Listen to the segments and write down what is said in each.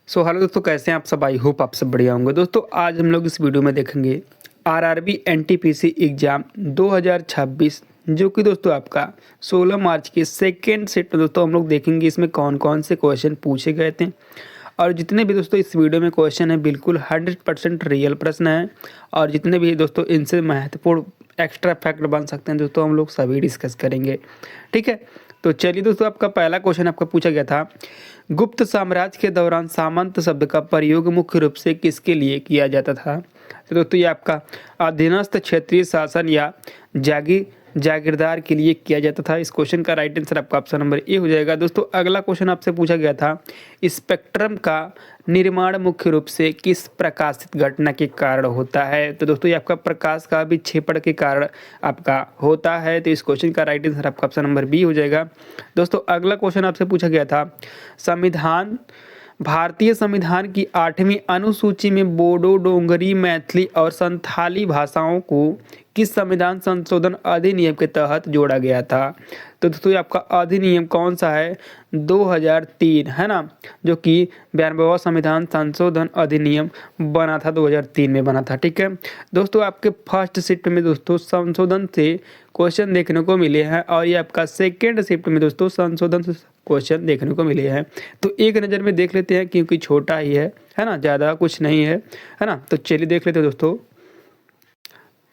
Hello दोस्तों, कैसे हैं आप सब। आई होप आप सब बढ़िया होंगे। दोस्तों आज हम लोग इस वीडियो में देखेंगे आरआरबी एनटीपीसी एग्ज़ाम 2026, जो कि दोस्तों आपका 16 मार्च के सेकेंड सेट में दोस्तों हम लोग देखेंगे इसमें कौन कौन से क्वेश्चन पूछे गए थे। और जितने भी दोस्तों इस वीडियो में क्वेश्चन है बिल्कुल 100% रियल प्रश्न है। और जितने भी दोस्तों इनसे महत्वपूर्ण एक्स्ट्रा फैक्ट बन सकते हैं दोस्तों हम लोग सभी डिस्कस करेंगे। ठीक है, तो चलिए दोस्तों, आपका पहला क्वेश्चन आपका पूछा गया था, गुप्त साम्राज्य के दौरान सामंत शब्द का प्रयोग मुख्य रूप से किसके लिए किया जाता था। तो दोस्तों ये आपका अधीनस्थ क्षेत्रीय शासन या जागीरदार के लिए किया जाता था। इस क्वेश्चन का राइट आंसर आपका ऑप्शन नंबर ए हो जाएगा। दोस्तों अगला क्वेश्चन आपसे पूछा गया था, स्पेक्ट्रम का निर्माण मुख्य रूप से किस प्रकाशित घटना के कारण होता है। तो दोस्तों ये आपका प्रकाश का विक्षेपण के कारण आपका होता है। तो इस क्वेश्चन का राइट आंसर आपका ऑप्शन नंबर बी हो जाएगा। दोस्तों अगला क्वेश्चन आपसे पूछा गया था, भारतीय संविधान की 8वीं अनुसूची में बोडो, डोंगरी, मैथिली और संथाली भाषाओं को किस संविधान संशोधन अधिनियम के तहत जोड़ा गया था। तो दोस्तों ये आपका अधिनियम कौन सा है, 2003 है ना, जो कि 92वां संविधान संशोधन अधिनियम बना था, 2003 में बना था। ठीक है दोस्तों, आपके फर्स्ट शिफ्ट में दोस्तों संशोधन से क्वेश्चन देखने को मिले हैं और ये आपका सेकेंड शिफ्ट में दोस्तों संशोधन से क्वेश्चन देखने को मिले हैं। तो एक नज़र में देख लेते हैं क्योंकि छोटा ही है ना, ज़्यादा कुछ नहीं है ना। तो चलिए देख लेते हैं दोस्तों।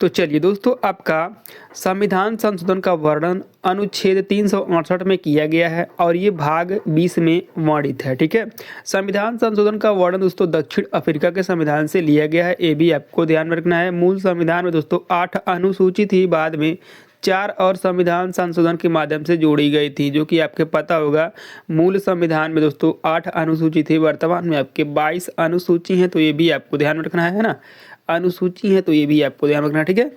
तो चलिए दोस्तों, आपका संविधान संशोधन का वर्णन अनुच्छेद 368 में किया गया है और ये भाग 20 में वर्णित है। ठीक है, संविधान संशोधन का वर्णन दोस्तों दक्षिण अफ्रीका के संविधान से लिया गया है, ये भी आपको ध्यान में रखना है। मूल संविधान में दोस्तों 8 अनुसूची थी, बाद में 4 और संविधान संशोधन के माध्यम से जोड़ी गई थी, जो कि आपके पता होगा। मूल संविधान में दोस्तों 8 अनुसूची थी, वर्तमान में आपके 22 अनुसूची हैं, तो ये भी आपको ध्यान में रखना है ना। अनुसूची है तो ये भी आपको ध्यान रखना है। ठीक है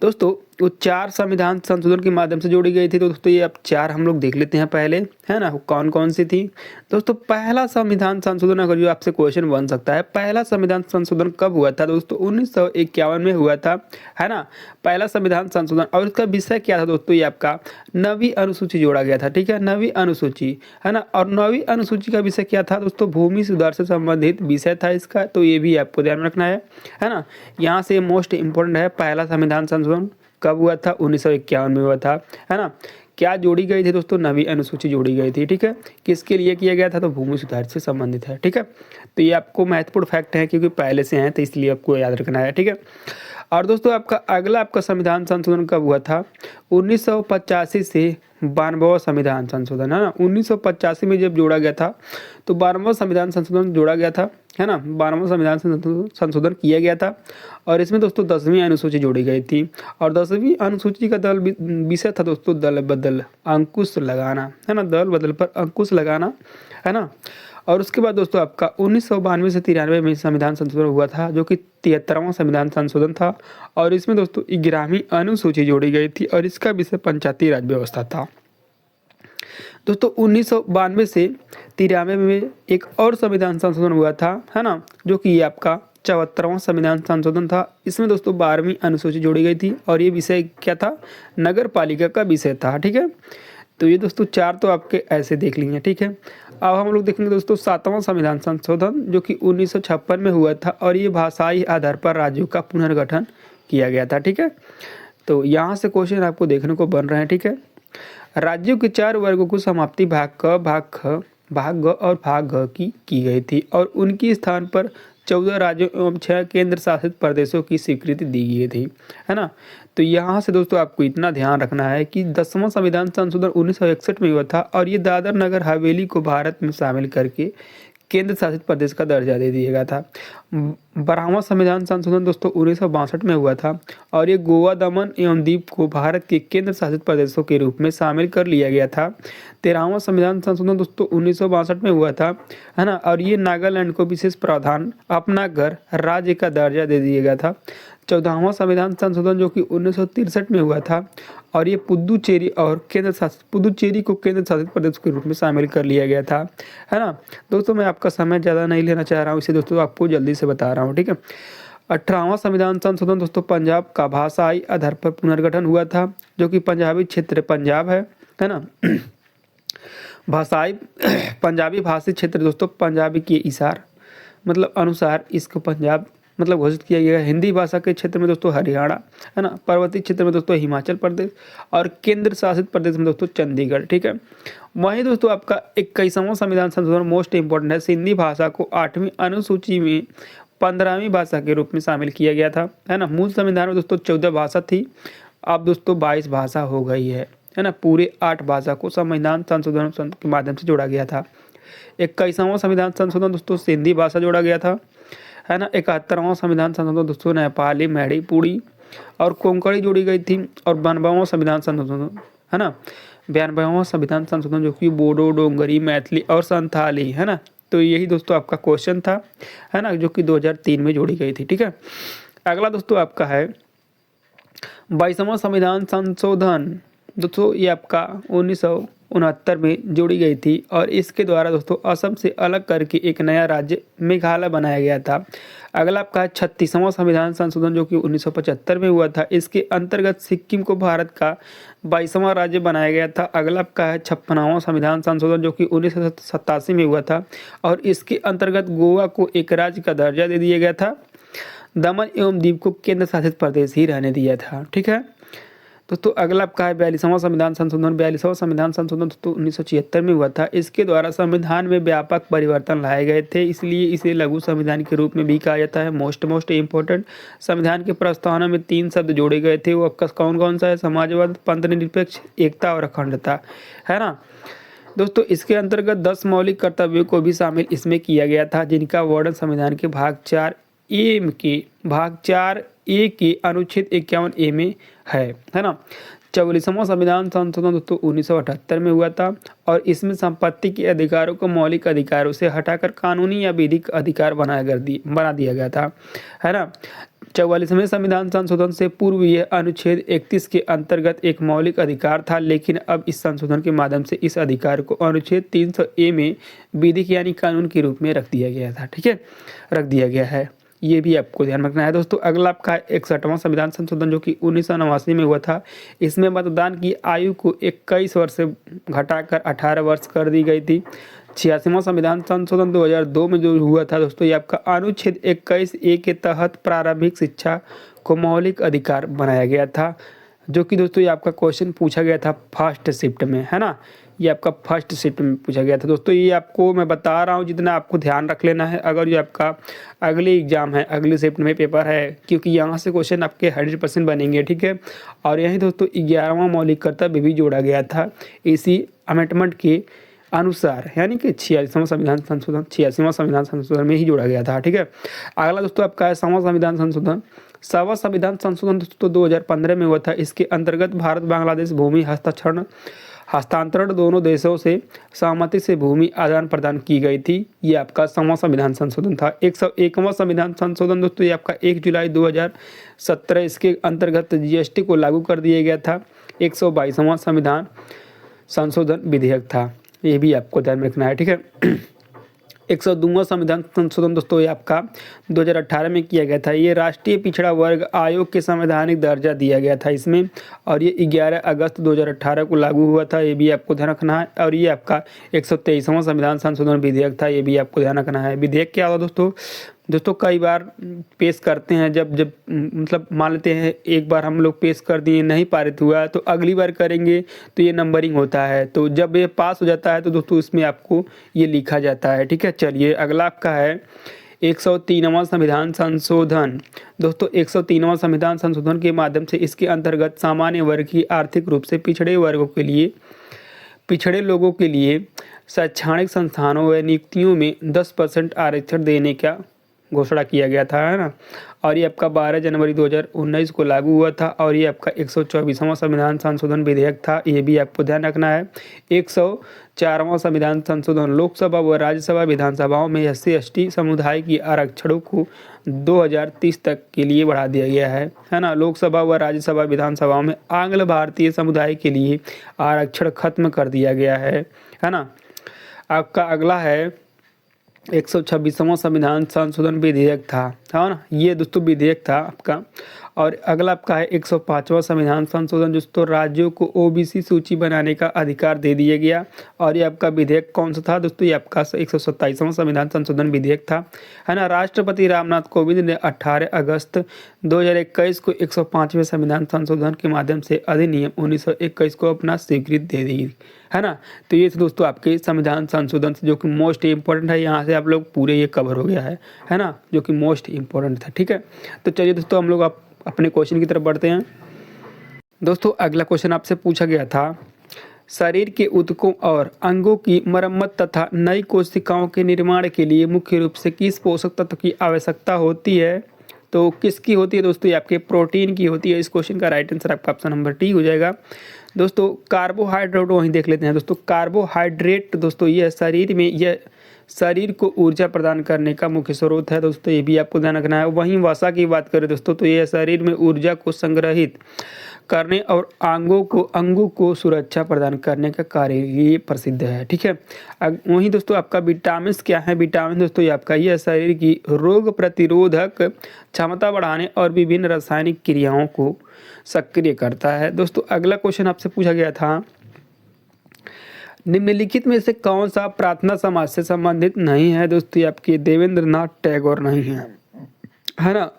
दोस्तों, वो 4 संविधान संशोधन के माध्यम से जोड़ी गई थी। तो दोस्तों ये अब 4 हम लोग देख लेते हैं पहले, है ना, कौन कौन सी थी। दोस्तों पहला संविधान संशोधन अगर जो आपसे क्वेश्चन बन सकता है, पहला संविधान संशोधन कब हुआ था दोस्तों, 1951 में हुआ था, है ना, पहला संविधान संशोधन। और इसका विषय क्या था दोस्तों, ये आपका 9वीं अनुसूची जोड़ा गया था। ठीक है, 9वीं अनुसूची, है ना। और 9वीं अनुसूची का विषय क्या था दोस्तों, भूमि सुधार से संबंधित विषय था इसका, तो ये भी आपको ध्यान रखना है ना। यहाँ से मोस्ट इंपॉर्टेंट है, पहला संविधान संशोधन कब हुआ था, 1951 में हुआ था, है ना। क्या जोड़ी गई थी दोस्तों, 9वीं अनुसूची जोड़ी गई थी। ठीक है, किसके लिए किया गया था, तो भूमि सुधार से संबंधित है। ठीक है, तो ये आपको महत्वपूर्ण फैक्ट है क्योंकि पहले से हैं, तो इसलिए आपको याद रखना है। ठीक है, और दोस्तों आपका अगला आपका संविधान संशोधन कब हुआ था, 1985 से 92वां संविधान संशोधन, है ना। 1985 में जब जोड़ा गया था तो 12वां संविधान संशोधन जोड़ा गया था, है ना, 12वां संविधान संशोधन किया गया था। और इसमें दोस्तों 10वीं अनुसूची जोड़ी गई थी और 10वीं अनुसूची का दल विषय था दोस्तों दल बदल अंकुश लगाना, है ना, दल बदल पर अंकुश लगाना, है ना। और उसके बाद दोस्तों आपका 1992 से 93 में संविधान संशोधन हुआ था, जो कि 73वां संविधान संशोधन था। और इसमें दोस्तों 11वीं अनुसूची जोड़ी गई थी और इसका विषय पंचायती राज व्यवस्था था। दोस्तों 1992 से 93 में एक और संविधान संशोधन हुआ था, है ना, जो कि ये आपका 74वां संविधान संशोधन था। इसमें दोस्तों 12वीं अनुसूची जोड़ी गई थी और ये विषय क्या था, नगर पालिका का विषय था। ठीक है, तो ये दोस्तों 4 तो आपके ऐसे देख लेंगे। ठीक है, अब हम लोग देखेंगे दोस्तों 7वां संविधान संशोधन, जो कि 1956 में हुआ था और ये भाषाई आधार पर राज्यों का पुनर्गठन किया गया था। ठीक है, तो यहाँ से क्वेश्चन आपको देखने को बन रहे हैं। ठीक है, राज्यों के 4 वर्गों को समाप्ति भाग क, भाग ख, भाग ग और भाग घ की गई थी और उनकी स्थान पर 14 राज्यों एवं 6 केंद्र शासित प्रदेशों की स्वीकृति दी गई थी, है ना। तो यहाँ से दोस्तों आपको इतना ध्यान रखना है कि 10वां संविधान संशोधन 1961 में हुआ था और ये दादर नगर हवेली को भारत में शामिल करके केंद्र शासित प्रदेश का दर्जा दे दिया गया था। 12वां संविधान संशोधन दोस्तों 1962 में हुआ था और ये गोवा, दमन एवं दीव को भारत के केंद्र शासित प्रदेशों के रूप में शामिल कर लिया गया था। 13वां संविधान संशोधन दोस्तों 1962 में हुआ था, है ना, और ये नागालैंड को विशेष प्रावधान अपना घर राज्य का दर्जा दे दिया गया था। 14वां संविधान संशोधन जो कि 1963 में हुआ था और ये पुदुचेरी को केंद्र शासित प्रदेश के रूप में शामिल कर लिया गया था, है ना। दोस्तों मैं आपका समय ज़्यादा नहीं लेना चाह रहा हूँ, इसे दोस्तों आपको जल्दी से बता रहा हूँ। ठीक है, 18वां संविधान संशोधन दोस्तों पंजाब का भाषाई आधार पर पुनर्गठन हुआ था, जो कि पंजाबी क्षेत्र पंजाब है ना। भाषाई पंजाबी भाषी क्षेत्र दोस्तों पंजाबी के इशार मतलब अनुसार इसको पंजाब मतलब घोषित किया गया है। हिंदी भाषा के क्षेत्र में दोस्तों हरियाणा है ना, पर्वतीय क्षेत्र में दोस्तों हिमाचल प्रदेश और केंद्र शासित प्रदेश में दोस्तों चंडीगढ़। ठीक है, वहीं दोस्तों आपका 21वां संविधान संशोधन मोस्ट इंपॉर्टेंट है। सिंधी भाषा को 8वीं अनुसूची में 15वीं भाषा के रूप में शामिल किया गया था, है ना। मूल संविधान में दोस्तों 14 भाषा थी, अब दोस्तों 22 भाषा हो गई है ना। पूरे 8 भाषा को संविधान संशोधन के माध्यम से जोड़ा गया था। 21वां संविधान संशोधन दोस्तों सिंधी भाषा जोड़ा गया था, है ना। 71वां संविधान संशोधन दोस्तों नेपाली, मणिपुरी और कोंकणी जोड़ी गई थी। और 92वां संविधान संशोधन, है ना, 92वां संविधान संशोधन जो कि बोडो, डोंगरी, मैथिली और संथाली, है ना। तो यही दोस्तों आपका क्वेश्चन था, है ना, जो कि 2003 में जोड़ी गई थी। ठीक है, अगला दोस्तों आपका है 22वां संविधान संशोधन दोस्तों, ये आपका 1969 में जोड़ी गई थी और इसके द्वारा दोस्तों असम से अलग करके एक नया राज्य मेघालय बनाया गया था। अगला आपका है 36वां संविधान संशोधन जो कि 1975 में हुआ था। इसके अंतर्गत सिक्किम को भारत का 22वां राज्य बनाया गया था। अगला आपका है 56वां संविधान संशोधन जो कि 1987 में हुआ था और इसके अंतर्गत गोवा को एक राज्य का दर्जा दे दिया गया था। दमन एवं दीव को केंद्र शासित प्रदेश ही रहने दिया था। ठीक है दोस्तों, अगला आपका है 42वां संविधान संशोधन। 42वां संविधान संशोधन दोस्तों 1976 में हुआ था। इसके द्वारा संविधान में व्यापक परिवर्तन लाए गए थे, इसलिए इसे लघु संविधान के रूप में भी कहा जाता है। मोस्ट इम्पोर्टेंट, संविधान के प्रस्तावना में 3 शब्द जोड़े गए थे, वो आपका कौन कौन सा है? समाजवाद, पंथनिरपेक्ष, एकता और अखंडता, है ना। दोस्तों इसके अंतर्गत 10 मौलिक कर्तव्यों को भी शामिल इसमें किया गया था, जिनका वर्णन संविधान के भाग 4A के अनुच्छेद 51A में है ना। 44वां संविधान संशोधन दोस्तों 1978 में हुआ था और इसमें संपत्ति के अधिकारों को मौलिक अधिकारों से हटाकर कानूनी या विधिक अधिकार बना दिया गया था, है ना। 44वें संविधान संशोधन से पूर्व यह अनुच्छेद 31 के अंतर्गत एक मौलिक अधिकार था, लेकिन अब इस संशोधन के माध्यम से इस अधिकार को अनुच्छेद 300A में विधिक यानी कानून के रूप में रख दिया गया था। ठीक है, रख दिया गया है, ये भी आपको ध्यान रखना है दोस्तों। अगला आपका 61वां संविधान संशोधन जो कि 1989 में हुआ था। इसमें मतदान की आयु को 21 वर्ष से घटाकर 18 वर्ष कर दी गई थी। 86वां संविधान संशोधन 2002 में जो हुआ था दोस्तों, ये आपका अनुच्छेद 21A के तहत प्रारंभिक शिक्षा को मौलिक अधिकार बनाया गया था, जो कि दोस्तों ये आपका क्वेश्चन पूछा गया था फर्स्ट शिफ्ट में, है ना। ये आपका फर्स्ट शिफ्ट में पूछा गया था दोस्तों। ये आपको मैं बता रहा हूँ, जितना आपको ध्यान रख लेना है। अगर ये आपका अगले एग्जाम है, अगले शिफ्ट में पेपर है, क्योंकि यहाँ से क्वेश्चन आपके 100% बनेंगे। ठीक है, और यही दोस्तों 11वां मौलिक कर्तव्य भी जोड़ा गया था इसी अमेंडमेंट के अनुसार, यानी कि 86वां संविधान संशोधन में ही जोड़ा गया था। ठीक है, अगला दोस्तों आपका है 7वां संविधान संशोधन। 7वां संविधान संशोधन दोस्तों 2015 में हुआ था। इसके अंतर्गत भारत बांग्लादेश भूमि हस्तांतरण दोनों देशों से सहमति से भूमि आदान प्रदान की गई थी। ये आपका 7वां संविधान संशोधन था। 101वां संविधान संशोधन दोस्तों ये आपका 1 जुलाई 2017 इसके अंतर्गत GST को लागू कर दिया गया था। 122वां संविधान संशोधन विधेयक था, ये भी आपको ध्यान में रखना है। ठीक है, 102वां संविधान संशोधन दोस्तों ये आपका 2018 में किया गया था। ये राष्ट्रीय पिछड़ा वर्ग आयोग के संवैधानिक दर्जा दिया गया था इसमें, और ये 11 अगस्त 2018 को लागू हुआ था, ये भी आपको ध्यान रखना है। और ये आपका 123वां संविधान संशोधन विधेयक था, ये भी आपको ध्यान रखना है। विधेयक क्या होगा दोस्तों कई बार पेश करते हैं, जब मतलब मान लेते हैं एक बार हम लोग पेश कर दिए, नहीं पारित हुआ तो अगली बार करेंगे तो ये नंबरिंग होता है। तो जब ये पास हो जाता है तो दोस्तों इसमें आपको ये लिखा जाता है। ठीक है, चलिए अगला आपका है 103वां संविधान संशोधन। दोस्तों 103वां संविधान संशोधन के माध्यम से इसके अंतर्गत सामान्य वर्ग की आर्थिक रूप से पिछड़े लोगों के लिए शैक्षणिक संस्थानों व नियुक्तियों में 10% आरक्षण देने का घोषणा किया गया था, है ना। और ये आपका 12 जनवरी 2019 को लागू हुआ था। और ये आपका 124वां संविधान संशोधन विधेयक था, ये भी आपको ध्यान रखना है। 104वां संविधान संशोधन लोकसभा व राज्यसभा विधानसभाओं में SC/ST समुदाय की आरक्षणों को 2030 तक के लिए बढ़ा दिया गया है ना। लोकसभा व राज्यसभा विधानसभाओं में आंग्ल भारतीय समुदाय के लिए आरक्षण खत्म कर दिया गया है ना। आपका अगला है 126वां संविधान संशोधन विधेयक था, है ना। ये दोस्तों विधेयक था आपका, और अगला आपका है 105वां संविधान संशोधन, दोस्तों राज्यों को ओबीसी सूची बनाने का अधिकार दे दिया गया। और ये आपका विधेयक कौन सा था दोस्तों, ये आपका 127वां संविधान संशोधन विधेयक था, है ना। राष्ट्रपति रामनाथ कोविंद ने 18 अगस्त 2021 को 105वें संविधान संशोधन के माध्यम से अधिनियम 1921 को अपना स्वीकृति दे दी, है ना। तो ये थे दोस्तों आपके संविधान संशोधन से जो कि मोस्ट इम्पोर्टेंट है, यहाँ से आप लोग पूरे ये कवर हो गया है ना, जो कि मोस्ट इम्पोर्टेंट था, ठीक है। तो चलिए दोस्तों हम लोग अपने क्वेश्चन की तरफ बढ़ते हैं। दोस्तों अगला क्वेश्चन आपसे पूछा गया था, शरीर के ऊतकों और अंगों की मरम्मत तथा नई कोशिकाओं के निर्माण के लिए मुख्य रूप से किस पोषक तत्व की आवश्यकता होती है। तो किसकी होती है दोस्तों, ये आपके प्रोटीन की होती है। इस क्वेश्चन का राइट आंसर आपका ऑप्शन नंबर डी हो जाएगा। दोस्तों कार्बोहाइड्रेट वहीं देख लेते हैं दोस्तों। कार्बोहाइड्रेट दोस्तों ये शरीर में यह शरीर को ऊर्जा प्रदान करने का मुख्य स्रोत है दोस्तों, ये भी आपको ध्यान रखना है। वहीं वसा की बात करें दोस्तों तो यह शरीर में ऊर्जा को संग्रहित करने और अंगों को सुरक्षा प्रदान करने का कार्य ये प्रसिद्ध है, ठीक है। वहीं दोस्तों आपका विटामिन क्या है, विटामिन दोस्तों ये आपका यह शरीर की रोग प्रतिरोधक क्षमता बढ़ाने और विभिन्न रासायनिक क्रियाओं को सक्रिय करता है। दोस्तों अगला क्वेश्चन आपसे पूछा गया था, निम्नलिखित में से कौन सा प्रार्थना समाज से संबंधित नहीं है। दोस्तों ये आपके देवेंद्रनाथ टैगोर नहीं है ना।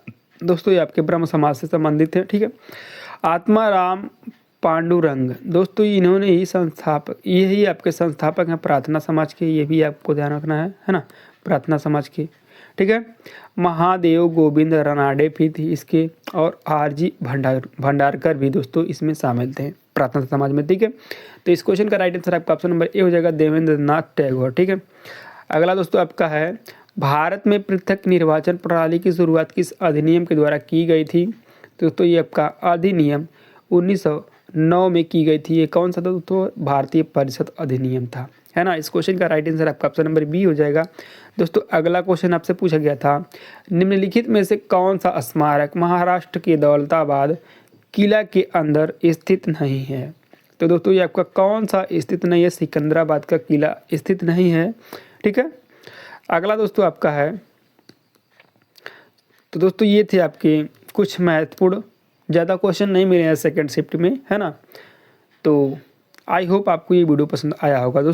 दोस्तों ये आपके ब्रह्म समाज से संबंधित है, ठीक है। आत्माराम पांडुरंग दोस्तों इन्होंने ही यही आपके संस्थापक हैं प्रार्थना समाज के, ये भी आपको ध्यान रखना है ना, प्रार्थना समाज के, ठीक है। महादेव गोविंद रानडे भी थी इसके, और आरजी भंडारकर भी दोस्तों इसमें शामिल थे प्रार्थना समाज में, ठीक है। तो इस क्वेश्चन का राइट आंसर आपका ऑप्शन नंबर ए हो जाएगा, देवेंद्रनाथ टैगोर, ठीक है। अगला दोस्तों आपका है, भारत में पृथक निर्वाचन प्रणाली की शुरुआत किस अधिनियम के द्वारा की गई थी। दोस्तों ये आपका अधिनियम 1909 में की गई थी। ये कौन सा था दोस्तों, भारतीय परिषद अधिनियम था, है ना। इस क्वेश्चन का राइट आंसर आपका ऑप्शन नंबर बी हो जाएगा। दोस्तों अगला क्वेश्चन आपसे पूछा गया था, निम्नलिखित में से कौन सा स्मारक महाराष्ट्र के दौलताबाद किला के अंदर स्थित नहीं है। तो दोस्तों ये आपका कौन सा स्थित नहीं है, सिकंदराबाद का किला स्थित नहीं है, ठीक है। अगला दोस्तों आपका है, तो दोस्तों ये थे आपके कुछ महत्वपूर्ण, ज़्यादा क्वेश्चन नहीं मिले हैं सेकंड शिफ्ट में, है ना। तो आई होप आपको ये वीडियो पसंद आया होगा दोस्तों।